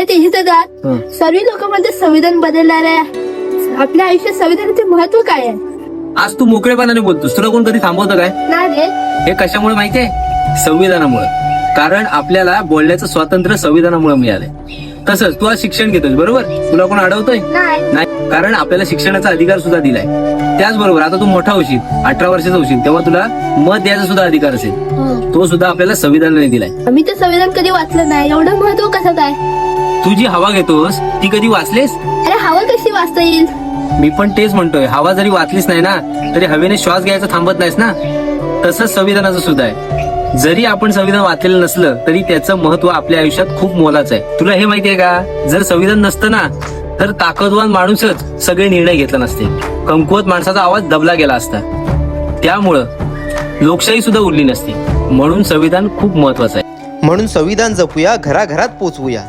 अरे तेही तर सर्व लोक म्हणतात संविधान बदलणार आहे. आपल्या आयुष्यात संविधानाचे महत्व काय आहे? आज तू मोकळेपणाने बोलतोस, तुला कोण कधी थांबवतं काय? नाही रे. हे कशामुळे माहितीये? संविधानामुळे. कारण आपल्याला बोलण्याचं स्वातंत्र्य संविधानामुळे मिळालंय. तसंच तू आज शिक्षण घेतोस, बरोबर? तुला कोण अडवतोय? नाही, कारण आपल्याला शिक्षणाचा अधिकार सुद्धा दिलाय. त्याचबरोबर आता तू मोठा होशील, 18 वर्षाचा होशील, तेव्हा तुला मत द्यायचा सुद्धा अधिकार असेल. तो सुद्धा आपल्याला संविधानाने दिलाय. आम्ही तर संविधान कधी वाचलं नाही, एवढं महत्व कसं काय? तू जी हवा घेतोस ती कधी वाचलेस? अरे हवा कशी वाचता येईल? मी पण तेच म्हणतोय, हवा जरी वाचलीच नाही ना तरी हवेने श्वास घ्यायचा थांबत नाहीस ना. तसंच संविधानाचं सुद्धा आहे. जरी आपण संविधान वाचलेलं नसलं तरी त्याचं महत्व आपल्या आयुष्यात खूप मोलाचं आहे. तुला हे माहितीये का, जर संविधान नसतं ना तर ताकदवान माणूसच सगळे निर्णय घेतला नसते. कमकुवत माणसाचा आवाज दबला गेला असता. त्यामुळं लोकशाही सुद्धा उरली नसती. म्हणून संविधान खूप महत्वाचं आहे. म्हणून संविधान जपूया, घराघरात पोचवूया.